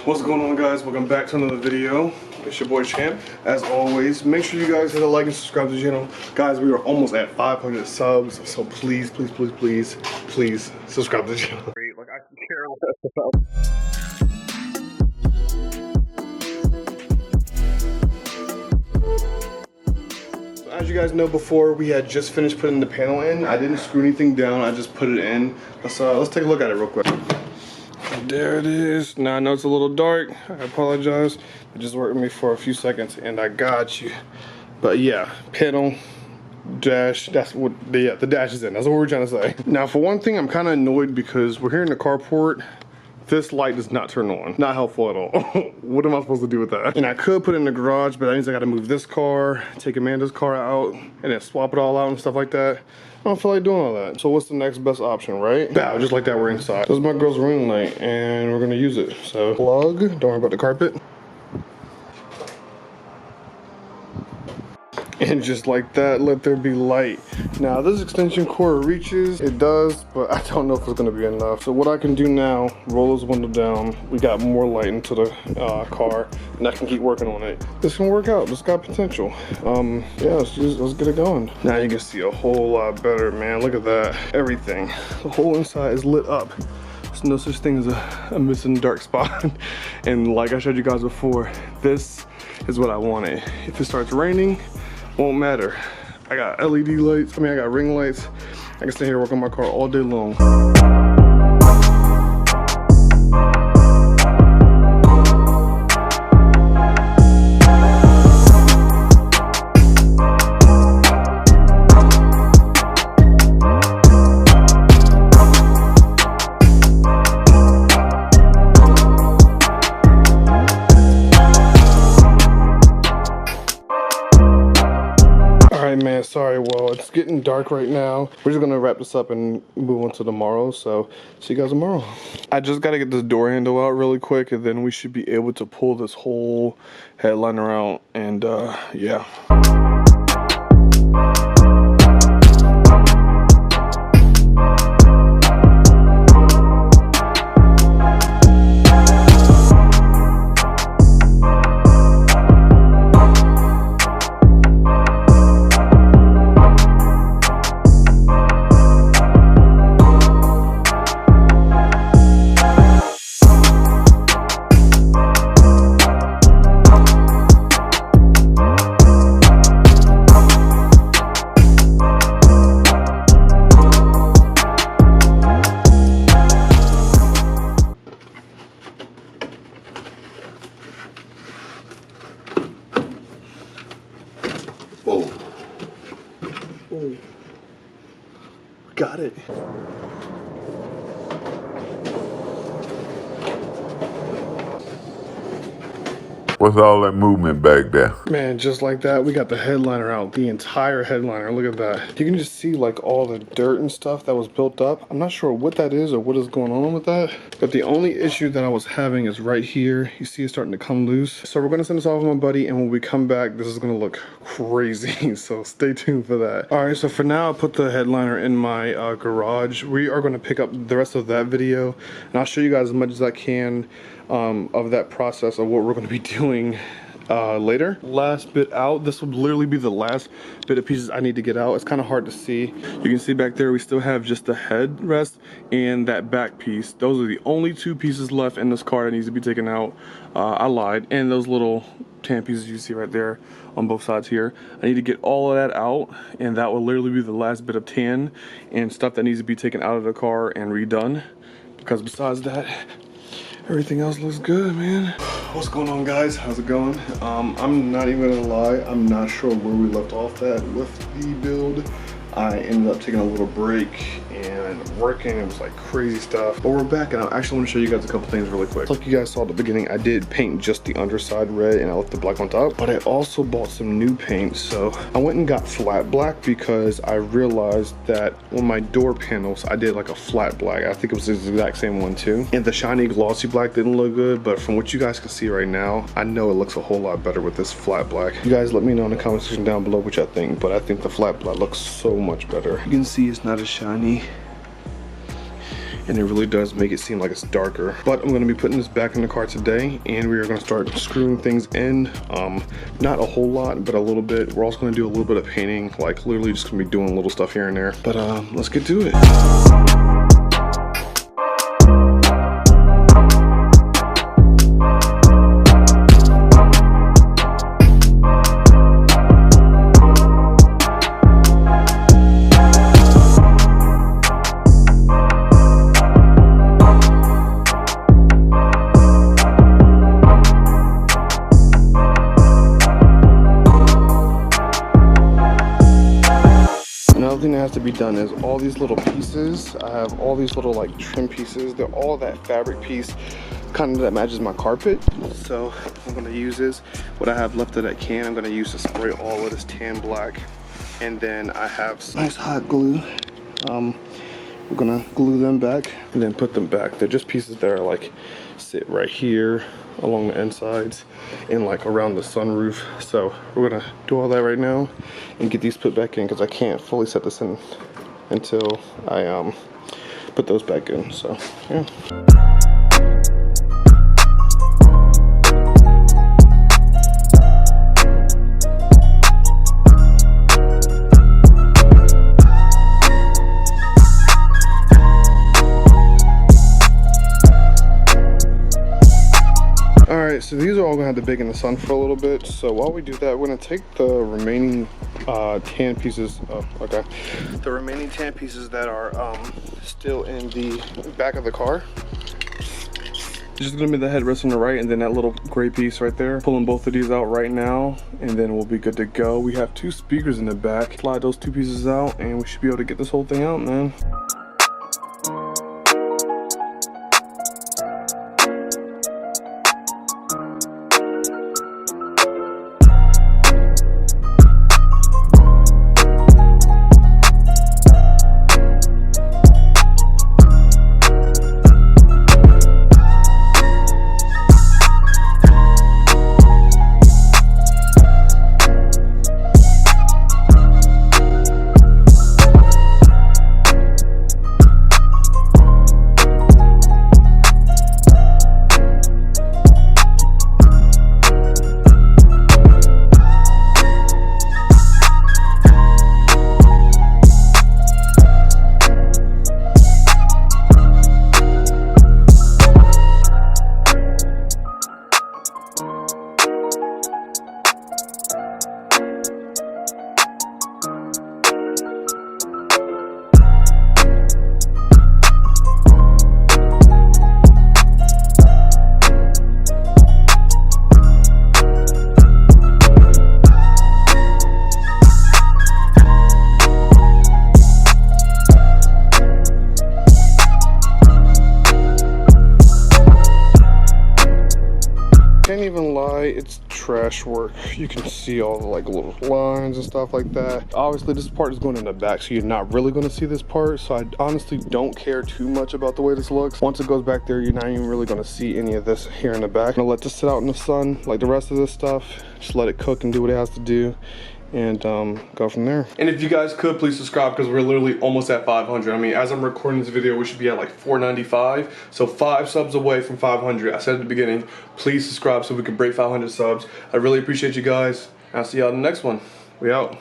What's going on, guys? Welcome back to another video. It's your boy Champ. As always, make sure you guys hit a like and subscribe to the channel. Guys, we are almost at 500 subs, so please subscribe to the channel. Like, I can care less about. As you guys know, before we had just finished putting the panel in. I didn't screw anything down, I just put it in. Let's take a look at it real quick. There it is. Now I know it's a little dark, I apologize. It just worked with me for a few seconds and I got you. But yeah, panel, dash, that's what the dash is in. That's what we're trying to say. Now for one thing, I'm kind of annoyed because we're here in the carport. This light does not turn on. Not helpful at all. What am I supposed to do with that? And I could put it in the garage, but that means I gotta move this car, take Amanda's car out, and then swap it all out and stuff like that. I don't feel like doing all that. So what's the next best option, right? Bow, just like that, we're inside. This is my girl's ring light, and we're gonna use it. So plug, don't worry about the carpet. And just like that, let there be light. Now this extension cord reaches, it does, but I don't know if it's gonna be enough. So what I can do now, roll this window down, we got more light into the car, and I can keep working on it. This can work out, this got potential. Yeah, let's get it going. Now you can see a whole lot better, man. Look at that, everything. The whole inside is lit up. There's no such thing as a missing dark spot. And like I showed you guys before, this is what I wanted. If it starts raining, won't matter. I got LED lights, I got ring lights. I can stay here work on my car all day long. Man, sorry, well, it's getting dark right now. We're just gonna wrap this up and move on to tomorrow, so see you guys tomorrow. I just gotta get this door handle out really quick, and then we should be able to pull this whole headliner out, and yeah. Whoa. Oh. Got it. What's all that movement back there? Man, just like that, we got the headliner out. The entire headliner, look at that. You can just see like all the dirt and stuff that was built up. I'm not sure what that is or what is going on with that. But the only issue that I was having is right here. You see it starting to come loose. So we're gonna send this off with my buddy, and when we come back, this is gonna look crazy. So stay tuned for that. All right, so for now, I put the headliner in my garage. We are gonna pick up the rest of that video, and I'll show you guys as much as I can of that process of what we're going to be doing later. Last bit out. This will literally be the last bit of pieces I need to get out. It's kind of hard to see. You can see back there we still have just the headrest and that back piece. Those are the only two pieces left in this car that needs to be taken out. I lied. And those little tan pieces you see right there on both sides here. I need to get all of that out, and that will literally be the last bit of tan and stuff that needs to be taken out of the car and redone, because besides that, everything else looks good, man. What's going on, guys? How's it going? I'm not even gonna lie, I'm not sure where we left off at with the build. I ended up taking a little break and working. It was like crazy stuff. But we're back, and I actually want to show you guys a couple things really quick. Like you guys saw at the beginning, I did paint just the underside red and I left the black on top. But I also bought some new paint. So I went and got flat black because I realized that on my door panels, I did like a flat black. I think it was the exact same one too. And the shiny glossy black didn't look good, but from what you guys can see right now, I know it looks a whole lot better with this flat black. You guys let me know in the comment section down below what y'all think, but I think the flat black looks so much better. You can see it's not as shiny. and it really does make it seem like it's darker. But I'm gonna be putting this back in the car today, and we are gonna start screwing things in. Not a whole lot, but a little bit. We're also gonna do a little bit of painting, like literally just gonna be doing little stuff here and there. But let's get to it. Another thing that has to be done is all these little pieces. I have all these little like trim pieces. They're all that fabric piece kind of that matches my carpet. So I'm gonna use this. What I have left of that can, I'm gonna use to spray all of this tan black. And then I have some nice hot glue. We're gonna glue them back and then put them back. They're just pieces that are like sit right here along the insides and like around the sunroof. So we're gonna do all that right now and get these put back in because I can't fully set this in until I put those back in. So yeah. Alright, so these are all gonna have to bake in the sun for a little bit. So while we do that, we're gonna take the remaining tan pieces. The remaining tan pieces that are still in the back of the car. It's just gonna be the headrest on the right, and then that little gray piece right there. Pulling both of these out right now, and then we'll be good to go. We have 2 speakers in the back. Slide those 2 pieces out, and we should be able to get this whole thing out, man. Can't even lie, it's trash work. You can see all the like little lines and stuff like that. Obviously this part is going in the back, so you're not really going to see this part, so I honestly don't care too much about the way this looks. Once it goes back there, you're not even really going to see any of this here in the back. I'm gonna let this sit out in the sun like the rest of this stuff. Just let it cook and do what it has to do, and go from there. And if you guys could, please subscribe, because we're literally almost at 500. I mean, as I'm recording this video, we should be at like 495, so 5 subs away from 500. I said at the beginning, please subscribe so we can break 500 subs. I really appreciate you guys. I'll see y'all in the next one. We out.